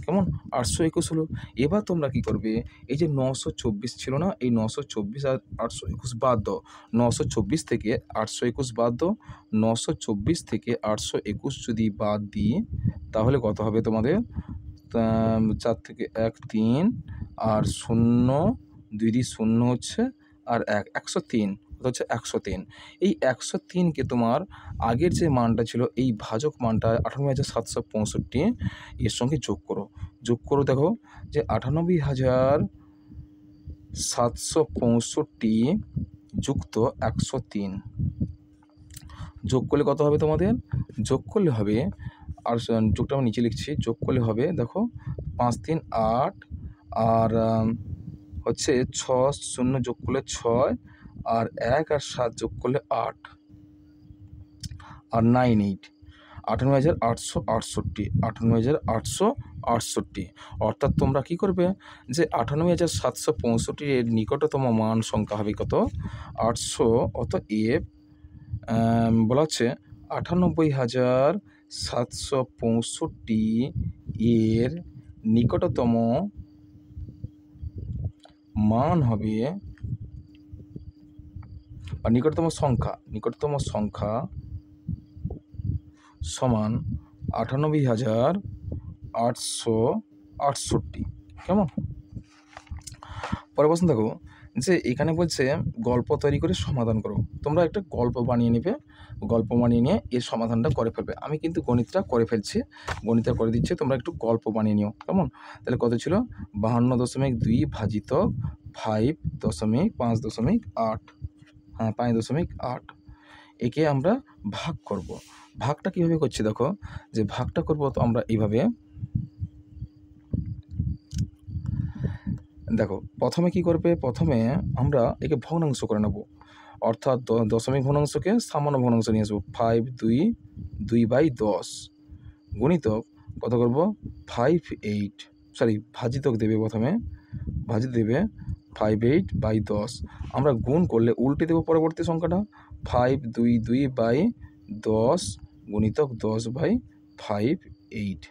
কেমন 821 হলো। এবার তোমরা কি করবে, এই যে 924 ছিল না, এই 924 আর 821 বাদ দাও, 924 থেকে 821 বাদ দাও, 924 থেকে 821 যদি বাদ দিই তাহলে কত হবে তোমাদের, 4 থেকে 1 3 আর 0 2 দিয়ে 0 হচ্ছে আর 1 103, কত হচ্ছে 103। এই 103কে তোমার আগের যে মানটা ছিল এই ভাজক মানটা 98,765 এর সঙ্গে যোগ করো, দেখো যে 98,765 যুক্ত 103 যোগ করলে কত হবে তোমাদের, যোগ করলে হবে, আর যোগটা আমি নিচে লিখছি, যোগ করলে হবে দেখো 5 3 8 আর হচ্ছে 6 0 যোগ করলে 6 আর 1 আর 7 যোগ করলে 8 আর 9 8, 98,868, 98,868। অর্থাৎ তোমরা কি করবে, যে 98,765 এর নিকটতম মান সংখ্যা হবে কত 800, অতএব বলা হচ্ছে 98,765 এর নিকটতম মান হবে, বা নিকটতম সংখ্যা সমান 98,868, কেমন। পরের প্রশ্ন দেখো, যে এখানে বলছে গল্প তৈরি করে সমাধান করো। তোমরা একটা গল্প বানিয়ে নেবে, গল্প বানিয়ে নিয়ে এর সমাধানটা করে ফেলবে। আমি কিন্তু গণিতটা করে ফেলছি, গণিতটা করে দিচ্ছি, তোমরা একটু গল্প বানিয়ে নিও, কেমন। তাহলে কত ছিল 52.2 ভাজিত 5.8, হ্যাঁ 5.8, একে আমরা ভাগ করব। ভাগটা কীভাবে করছি দেখো, যে ভাগটা করব তো আমরা এইভাবে, দেখো প্রথমে কি করবে, প্রথমে আমরা একে ভগ্নাংশ করে নেব, অর্থাৎ দশমিক ভগ্নাংশকে সামান্য ভগ্নাংশ নিয়ে আসবো, 5 2 2/10 গুণিতক কত করব 5 8, ভাজিতক দেবে, প্রথমে ভাজিত দেবে 5/8/10, আমরা গুণ করলে উল্টে দেবো পরবর্তী সংখ্যাটা, 5 2 2/10 গুণিতক 10/5 8।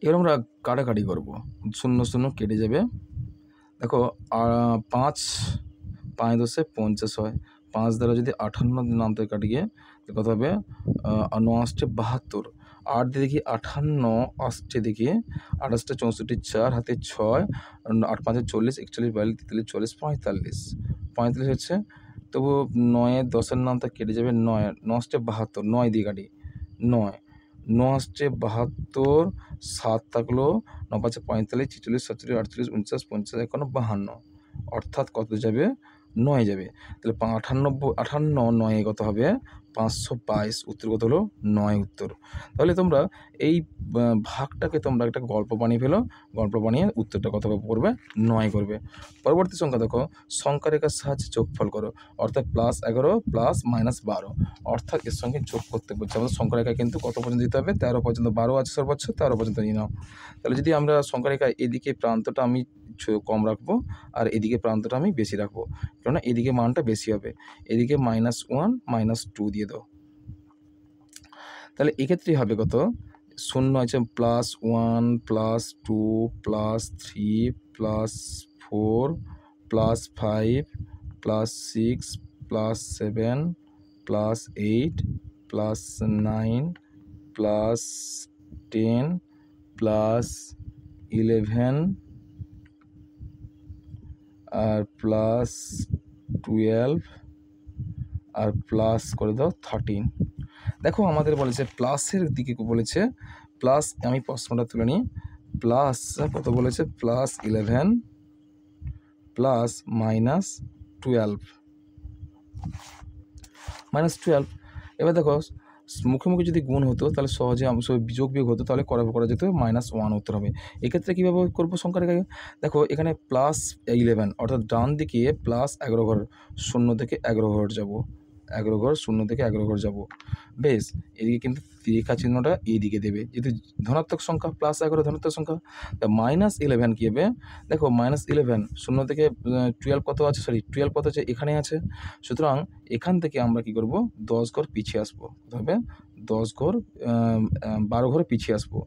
এবার আমরা কাটাকাটি করবো, 0 0 কেটে যাবে, দেখো 5 5 10 50 হয়, 5 দ্বারা যদি 58 নামতে কাটিয়ে কত হবে, 9 8 72, 8 দিয়ে দেখি 58, 8 দেখি 28 64, 4 হাতে 6, 8 5 40, 41 42 43 44 45 হচ্ছে, তবু 9 10 নামটা কেটে যাবে, 9 9 72, 9 দিয়ে কাটি, 9 9 72, 7 থাকলো, 9 5 45 46 47 48 49 50 51 52, অর্থাৎ কত যাবে 9 যাবে। তাহলে 58 9 কত হবে 522, উত্তর কত হলো 9 উত্তর। তাহলে তোমরা এই ভাগটাকে তোমরা একটা গল্প বানিয়ে ফেলো, গল্প বানিয়ে উত্তরটা কত করবে 9 করবে। পরবর্তী সংখ্যা দেখো, সংখ্যা রেখার সাহায্যে যোগফল করো, অর্থাৎ +11 + -12, অর্থাৎ এর সঙ্গে যোগ করতে বলছে। আমাদের সংখ্যা রেখা কিন্তু কত পর্যন্ত দিতে হবে, 13 পর্যন্ত, 12 আছে সর্বোচ্চ, 13 পর্যন্ত নিয়ে নাও। তাহলে যদি আমরা সংখ্যা রেখা এদিকে প্রান্তটা আমি কম রাখবো আর এদিকে প্রান্তটা আমি বেশি রাখবো, কেননা এদিকে মানটা বেশি হবে, এদিকে -1 -2 দিয়ে দাও। তাহলে এক্ষেত্রে হবে কত, 0 আছে +1 +2 +3 +4 +5 +6 +7 +8 +9 +10 +11 আর +12 আর প্লাস করে দাও 13। দেখো আমাদের বলেছে প্লাসের দিকে বলেছে, প্লাস, আমি প্রশ্নটা তুলে নিই, প্লাস কত বলেছে, +11 প্লাস -12 -12। এবার দেখো মুখে মুখে যদি গুণ হতো তাহলে সহজে যোগ বিয়োগ হতো, তাহলে করা যেত -1 উত্তর হবে। এক্ষেত্রে কীভাবে করবো সংখ্যা রেখাকে, দেখো এখানে +11, অর্থাৎ ডান দিকে +11 ঘর, 0 থেকে 11 ঘর যাব, 11 ঘর, 0 থেকে 11 ঘর যাব। বেশ, এদিকে কিন্তু রেখা চিহ্নটা এইদিকে দেবে, যেহেতু ধনাত্মক সংখ্যা, +11 ধনাত্মক সংখ্যা। তা -11 কী হবে? দেখো -11, 0 থেকে 12 কত আছে, 12 কত আছে, এখানে আছে। সুতরাং এখান থেকে আমরা কী করব, 10 ঘর পিছিয়ে আসবো। কত হবে? 10 ঘর, 12 ঘর পিছিয়ে আসবো।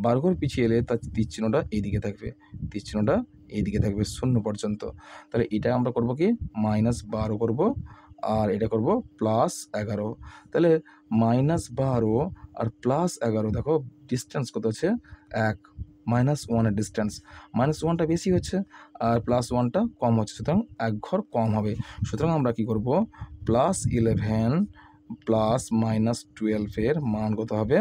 12 ঘর পিছিয়ে এলে তার তীর চিহ্নটা এইদিকে থাকবে, তীর চিহ্নটা এইদিকে থাকবে 0 পর্যন্ত। তাহলে এটা আমরা করব কি, -12 করব, আর এটা করব +11। তাহলে -12 আর +11, দেখো ডিস্টেন্স কত আছে, 1, -1 এর ডিস্টেন্স। -1টা বেশি হচ্ছে আর +1টা কম হচ্ছে, সুতরাং 1 ঘর কম হবে। সুতরাং আমরা কি করব, +11 প্লাস -12 এর মান কত হবে,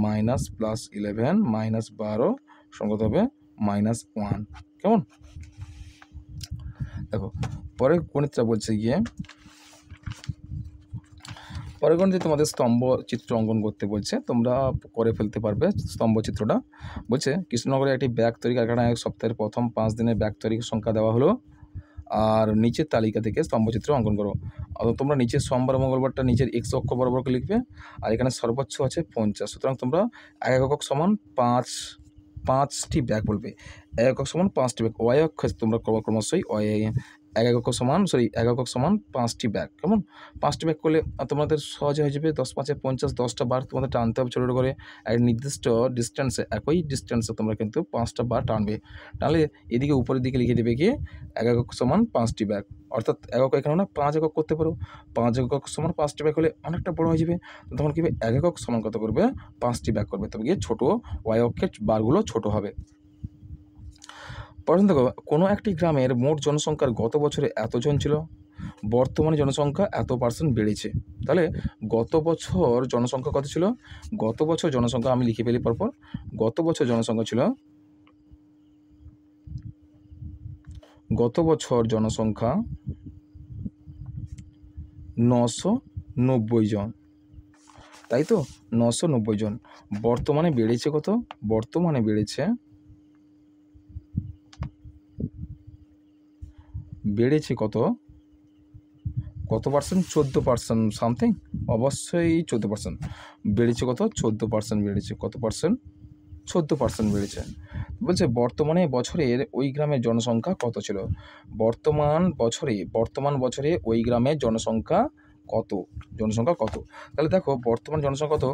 -+11 -12 সমান কত হবে, -1। কেমন? দেখো পরের গণিতটা বলছে গিয়ে, পরের গণিতে তোমাদের স্তম্ভ চিত্র অঙ্কন করতে বলছে, তোমরা করে ফেলতে পারবে স্তম্ভ চিত্রটা। বলছে কৃষ্ণনগরে একটি ব্যাগ তৈরি কারখানায় সপ্তাহের প্রথম 5 দিনের ব্যাগ তৈরির সংখ্যা দেওয়া হলো, আর নিচের তালিকা থেকে স্তম্ভচিত্র অঙ্কন করো। তোমরা নিচের সোমবার মঙ্গলবারটা নিচের x অক্ষ বরাবর লিখবে, আর এখানে সর্বোচ্চ আছে 50। সুতরাং তোমরা 1 একক সমান 5টি ব্যাগ বলবে, 1 একক সমান 5টি ব্যাগ। y অক্ষে তোমরা ক্রমশই 1 একক সমান 5টি ব্যাগ। কেমন? 5টি ব্যাগ করলে তোমাদের সহজে হয়ে যাবে। 10 5 50, 10টা বার তোমাদের টানতে হবে ছোটো করে, এক নির্দিষ্ট ডিস্টেন্সে, একই ডিস্টেন্সে তোমরা কিন্তু 5টা বার টানবে। টানলে এদিকে উপরের দিকে লিখে দেবে কি, 1 একক সমান 5টি ব্যাগ। অর্থাৎ একক এখানে না 5 একক করতে পারো, 5 একক সমান 5টি ব্যাগ হলে অনেকটা বড় হয়ে যাবে। তখন কী হবে, 1 একক সমান কত করবে, 5টি ব্যাগ করবে, তবে গিয়ে ছোটো y অক্ষের বারগুলো ছোট হবে। পরে দেখো, কোনো একটি গ্রামের মোট জনসংখ্যার গত বছরে এতজন ছিল, বর্তমানে জনসংখ্যা এত % বেড়েছে। তাহলে গত বছর জনসংখ্যা কত ছিল, গত বছর জনসংখ্যা আমি লিখে ফেলি পরপর। গত বছর জনসংখ্যা ছিল, গত বছর জনসংখ্যা 990 জন, তাই তো, 990 জন। বর্তমানে বেড়েছে কত, বর্তমানে বেড়েছে কত, কত %, 14% সামথিং, অবশ্যই 14% বেড়েছে। কত, 14% বেড়েছে। কত %, 14% বেড়েছে। বলছে বর্তমানে বছরের ওই গ্রামের জনসংখ্যা কত ছিল, বর্তমান বছরে ওই গ্রামের জনসংখ্যা কত, তাহলে দেখো বর্তমান জনসংখ্যা কত,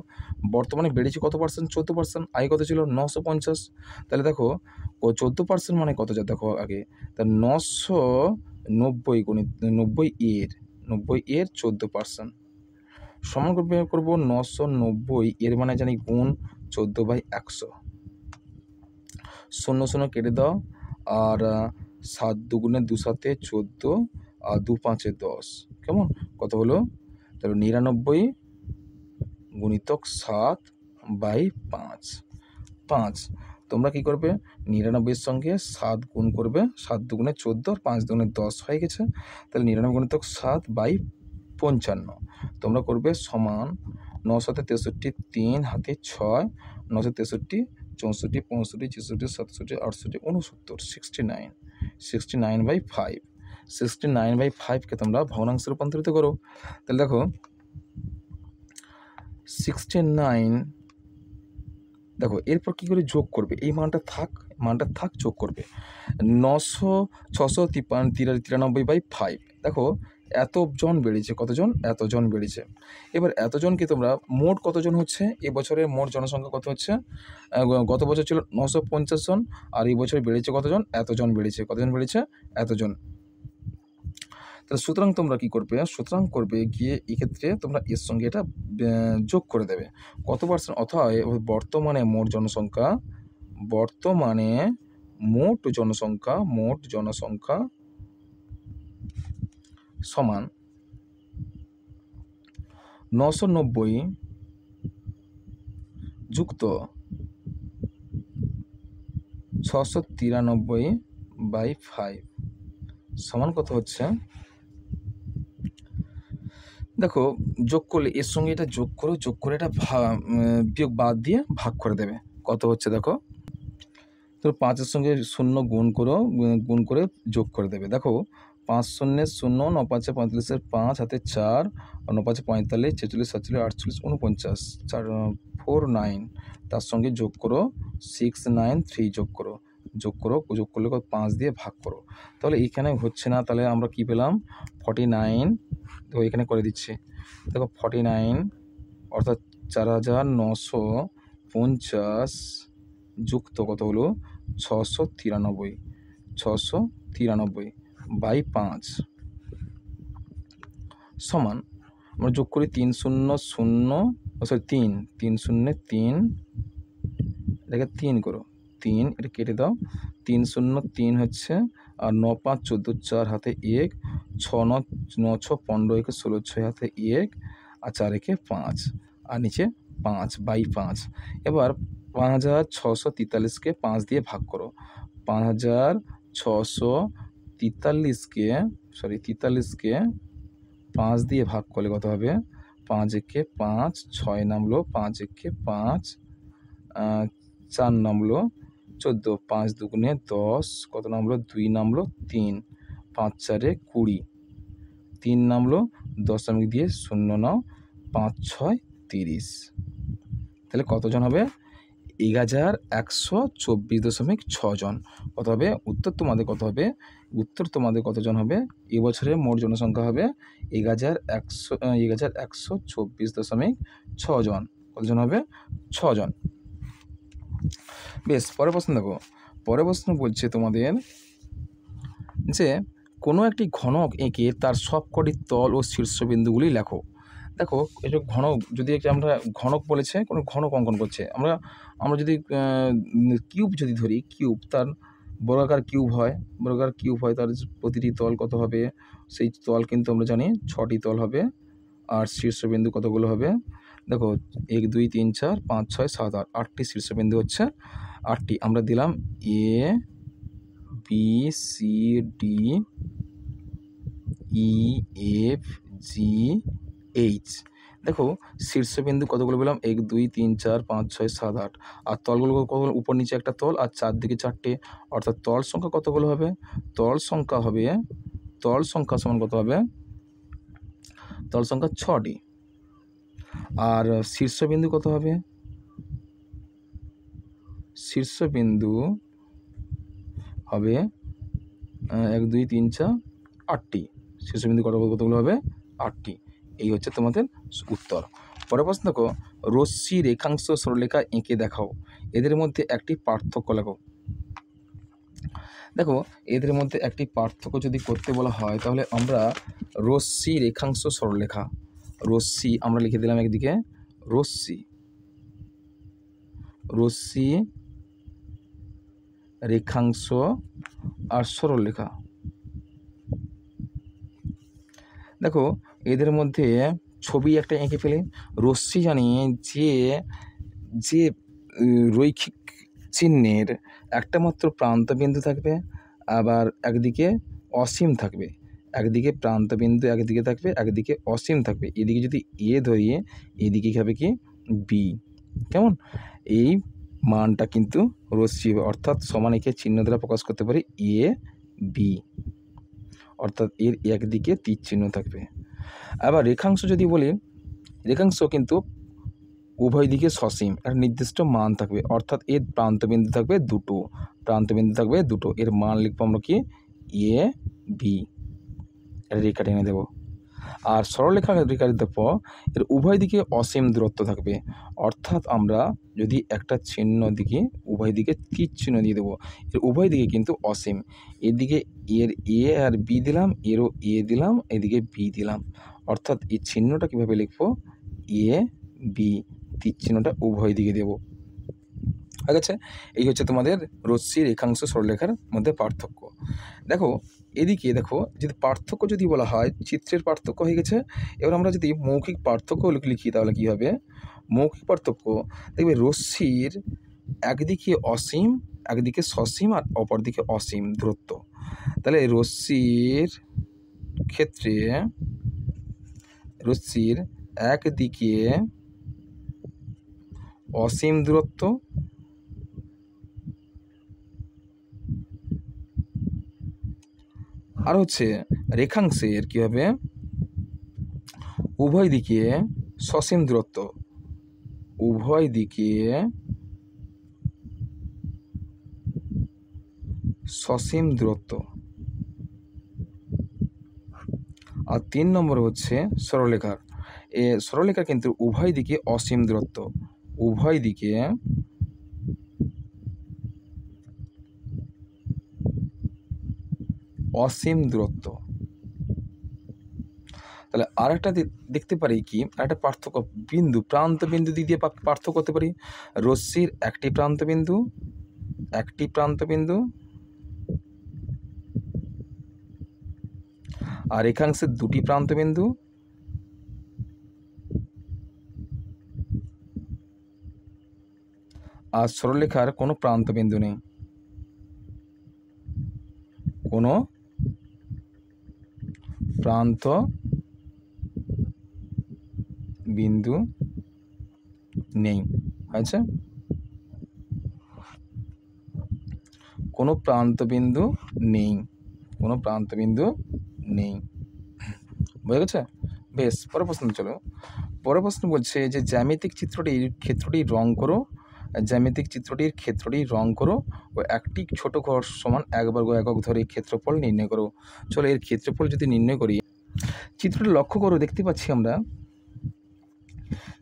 বর্তমানে বেড়েছে কত %, 14%, আগে কত ছিল, 950। তাহলে দেখো 14% মানে কত, যা দেখো আগে, তা 990 গুণিত 90 এর 14% সমান করবো 990 এর মানে জানি গুণ 14/100। 0 0 কেটে দাও, আর 7 2 2 7 14, আর 2 5 10। কেমন? কত হলো? তাহলে 99 গুণিতক 7/5। তোমরা কি করবে, 99-এর সঙ্গে 7 গুণ করবে, 7 2 14 আর 5 2 10 হয়ে গেছে। তাহলে 99 গুণিতক 7/55 তোমরা করবে সমান 9 7 63, 3 হাতে 6, 9 63, 64, 65, 66, 67, 68, 69, 69/5। 69/5কে তোমরা ভগ্নাংশে রূপান্তরিত করো। তাহলে দেখো 69, দেখো এরপর কী করে যোগ করবে, এই মানটা থাক যোগ করবে 693 দেখো এতজন বেড়েছে, কতজন, এতজন বেড়েছে। এবার এতজনকে তোমরা মোট কতজন হচ্ছে, এবছরের মোট জনসংখ্যা কত হচ্ছে, গত বছর ছিল 950 জন, আর এই বছর বেড়েছে কতজন, এতজন বেড়েছে। কতজন বেড়েছে, এতজন। তাহলে সুতরাং তোমরা কী করবে, সুতরাং করবে গিয়ে এক্ষেত্রে তোমরা এর সঙ্গে এটা যোগ করে দেবে, কত %, অথবা বর্তমানে মোট জনসংখ্যা সমান 990 যুক্ত 693/5 সমান কত হচ্ছে, দেখো যোগ করলে এর সঙ্গে এটা যোগ করে এটা বিয়োগ বাদ দিয়ে ভাগ করে দেবে। কত হচ্ছে দেখো, তো 5-এর সঙ্গে 0 গুণ করে যোগ করে দেবে। দেখো 5 শূন্য 0, 9 5 45, 5 হাতে 4, আর 9 5 45, 46, 47, 48, 49, 4 9, তার সঙ্গে যোগ করো 6 9 3 যোগ করলে 5 দিয়ে ভাগ করো। তাহলে এখানে হচ্ছে না, তাহলে আমরা কি পেলাম 49। তো এখানে করে দিচ্ছি, দেখো 49 অর্থাৎ 4950 যুক্ত কত হলো 693 বাই 5 সমান আমরা যোগ করি 3 0 0 3 3 0 3, এটাকে 3 করো 3, এটা কেটে দাও, 3 0 3 হচ্ছে, আর 9 5 14 4 হাতে 1, 6 9 9 6 15 1 16 6 হাতে 1, আর 4 1 5, আর নিচে 5 বাই 5। এবার 5643কে 5 দিয়ে ভাগ করো, 5643কে 5 দিয়ে ভাগ করলে কত হবে, 5 1 5, 6 নামলো, 5 1 5, 4 নামলো 14, 5 দুগুণে 10, কত নামলো 2 নামলো 3, 5 4 20, 3 নামলো, দশমিক দিয়ে 0 নাও, 5 6 30। তাহলে কতজন হবে 1124.6 জন। কত হবে উত্তর তোমাদের কত হবে, কতজন হবে, এবছরের মোট জনসংখ্যা হবে 1124.6 জন। কতজন হবে 6 জন। বেশ, পরের প্রশ্ন দেখো, পরের প্রশ্ন বলছে তোমাদের যে কোনো একটি ঘনক এঁকে তার সবকটি তল ও শীর্ষবিন্দুগুলি লেখো। দেখো এটা ঘনক, যদি আমরা ঘনক বলেছে, কোনো ঘনক অঙ্কন করছে, আমরা যদি কিউব যদি ধরি, কিউব তার বর্গাকার কিউব হয়, তার প্রতিটি তল কত হবে, সেই তল কিন্তু আমরা জানি 6টি তল হবে, আর শীর্ষবিন্দু কতগুলো হবে, দেখো 1 2 3 4 5 6 7 8, 8টি শীর্ষবিন্দু হচ্ছে 8টি। আমরা দিলাম A B C D E F G H। দেখো শীর্ষবিন্দু কতগুলো বললাম, 1 2 3 4 5 6 7 8, আর তলগুলো কতগুলো, উপর নিচে একটা তল আর চারদিকে 4টে, অর্থাৎ তল সংখ্যা কতগুলো হবে, তল সংখ্যা সমান কত হবে, তল সংখ্যা 6টি। আর শীর্ষবিন্দু কত হবে, শীর্ষবিন্দু হবে 1 2 3 4 8টি, শীর্ষবিন্দু কতগুলো হবে 8টি। এই হচ্ছে তোমাদের উত্তর। পরের প্রশ্ন দেখো, রশ্মি রেখাংশ সরলরেখা এঁকে দেখাও, এদের মধ্যে একটি পার্থক্য লেখো। দেখো এদের মধ্যে একটি পার্থক্য যদি করতে বলা হয়, তাহলে আমরা রশ্মি রেখাংশ সরলরেখা, রশ্মি আমরা লিখে দিলাম একদিকে রশ্মি রেখাংশ আর সরলরেখা। দেখো এদের মধ্যে ছবি একটা এঁকে ফেলে, রশ্মি জানি যে রৈখিক চিহ্নের একটা মাত্র প্রান্তবিন্দু থাকবে, আবার একদিকে অসীম থাকবে, একদিকে প্রান্তবিন্দু একদিকে থাকবে, একদিকে অসীম থাকবে। এদিকে যদি এ ধরি, এদিকে হবে কি বি, কেমন, এই মানটা কিন্তু রশ্মি হবে, অর্থাৎ সমান একে চিহ্ন দ্বারা প্রকাশ করতে পারি এ বি, অর্থাৎ এর একদিকে তীর চিহ্ন থাকবে। আবার রেখাংশ যদি বলি, রেখাংশ কিন্তু উভয় দিকে সসীম, একটা নির্দিষ্ট মান থাকবে, অর্থাৎ এর প্রান্তবিন্দু থাকবে দুটো, এর মান লিখবো আমরা কি এ বি, রেখা টেনে দেবো। আর সরলরেখা রেখা দেখো এর উভয় দিকে অসীম দূরত্ব থাকবে, অর্থাৎ আমরা যদি একটা চিহ্ন দিকে উভয় দিকে তীর চিহ্ন দিয়ে দেবো, এর উভয় দিকে কিন্তু অসীম, এদিকে এর এ আর বি দিলাম, এরও এ দিলাম, এদিকে বি দিলাম, অর্থাৎ এই চিহ্নটা কীভাবে লিখবো এ বি, তীর চিহ্নটা উভয় দিকে দেব। ঠিক আছে, এই হচ্ছে তোমাদের রশ্মি রেখাংশ সরলরেখার মধ্যে পার্থক্য। দেখো এদিকে দেখো, যদি পার্থক্য যদি বলা হয়, চিত্রের পার্থক্য হয়ে গেছে, এবার আমরা যদি মৌখিক পার্থক্য লিখি তাহলে কি হবে, মৌখিক পার্থক্য দেখবে রশ্মির একদিকে অসীম, একদিকে সসীম, আর অপরদিকে অসীম দূরত্ব। তাহলে রশ্মির ক্ষেত্রে রশ্মির একদিকে অসীম দূরত্ব, আর হচ্ছে রেখাংশের কী হবে, উভয় দিকে সসীম দূরত্ব, উভয় দিকে সসীম দূরত্ব। আর 3 নম্বর হচ্ছে সরলরেখার, সরলরেখার কিন্তু উভয় দিকে অসীম দূরত্ব, উভয় দিকে অসীম দূরত্ব। তাহলে আরেকটা দেখতে পারি কি, আরেকটা পার্থক্য বিন্দু, প্রান্ত বিন্দু দিয়ে পার্থক্য করতে পারি। রশ্মির একটি প্রান্ত বিন্দু, আর রেখাংশের দুটি প্রান্ত বিন্দু, আর সরলরেখার কোনো প্রান্ত বিন্দু নেই, কোনো প্রান্ত বিন্দু নেই। আচ্ছা, কোনো প্রান্ত বিন্দু নেই, কোনো প্রান্ত বিন্দু নেই। বুঝে গেছে? বেশ, পরের প্রশ্ন চলো। পরের প্রশ্ন বলছে যে জ্যামিতিক চিত্রটির ক্ষেত্রটি রং করো, জ্যামিতিক চিত্রটির ক্ষেত্রটি রং করো ও একটি ছোট ঘর সমান 1 বর্গ একক ধরে ক্ষেত্রফল নির্ণয় করো। চলো এর ক্ষেত্রফল যদি নির্ণয় করি, চিত্রটি লক্ষ্য করো, দেখতে পাচ্ছি আমরা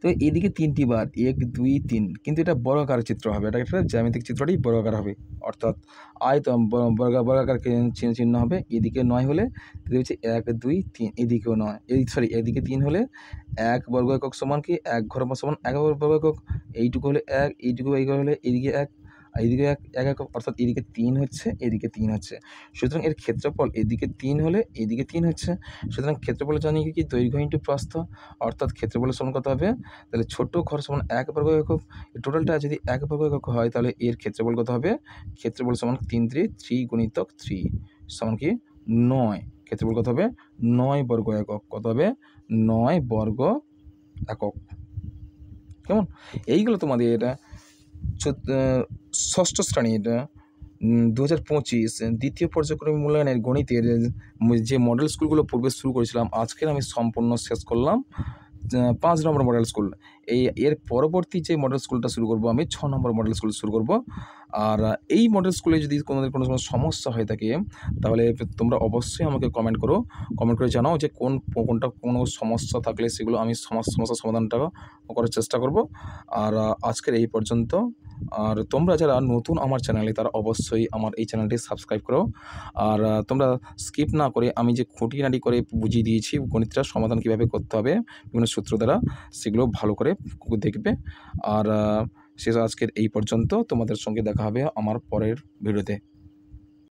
তো এদিকে 3টি বার 1 2 3, কিন্তু এটা বর্গাকার চিত্র হবে, এটা একটা জ্যামিতিক চিত্রটি বর্গাকার হবে, অর্থাৎ বর্গাকার চিহ্ন হবে। এদিকে 9 হলে হচ্ছে 1 2 3, এদিকেও 9, এদিকে 3 হলে 1 বর্গ একক সমান কি 1 ঘর সমান 1 বর্গ একক, এইটুকু হলে 1, এইটুকু হলে এদিকে 1, এইদিকে 1 একক, অর্থাৎ এদিকে 3 হচ্ছে, এদিকে 3 হচ্ছে। সুতরাং এর ক্ষেত্রফল এদিকে 3 হলে এদিকে 3 হচ্ছে। সুতরাং ক্ষেত্রফল জানি কি দৈর্ঘ্য ইন্টু প্রস্থ, অর্থাৎ ক্ষেত্রফলের সমান কত হবে, তাহলে ছোট ঘর সমান 1 বর্গ একক, টোটালটা যদি 1 বর্গ একক হয় তাহলে এর ক্ষেত্রফল কত হবে, ক্ষেত্রফল সমান 3 গুণিতক 3 সমান কি 9, ক্ষেত্রফল কত হবে 9 বর্গ একক, কত হবে 9 বর্গ একক। কেমন? এইগুলো তোমাদের এটা ষষ্ঠ শ্রেণীর 2025 দ্বিতীয় পর্যায়ক্রমিক মূল্যায়নের গণিতের যে মডেল স্কুলগুলো পূর্বে শুরু করেছিলাম, আজকের আমি সম্পূর্ণ শেষ করলাম 5 নম্বর মডেল স্কুল। এর পরবর্তী যে মডেল স্কুলটা শুরু করব আমি 6 নম্বর মডেল স্কুল শুরু করব। আর এই মডেল স্কুলে যদি কোনো সমস্যা হয়ে থাকে তাহলে তোমরা অবশ্যই আমাকে কমেন্ট করে জানাও যে কোনটা কোনো সমস্যা থাকলে সেগুলো আমি সমস্যার সমাধানটা করার চেষ্টা করব। আর আজকের এই পর্যন্ত। আর তোমরা যারা নতুন আমার চ্যানেলে তারা অবশ্যই আমার এই চ্যানেলটি সাবস্ক্রাইব করো। আর তোমরা স্কিপ না করে আমি যে খুঁটিনাটি করে বুঝিয়ে দিয়েছি গণিতটা সমাধান কীভাবে করতে হবে বিভিন্ন সূত্র দ্বারা, সেগুলো ভালো করে দেখবে। আর শেষ আজকের এই পর্যন্ত, তোমাদের সঙ্গে দেখা হবে আমার পরের ভিডিওতে।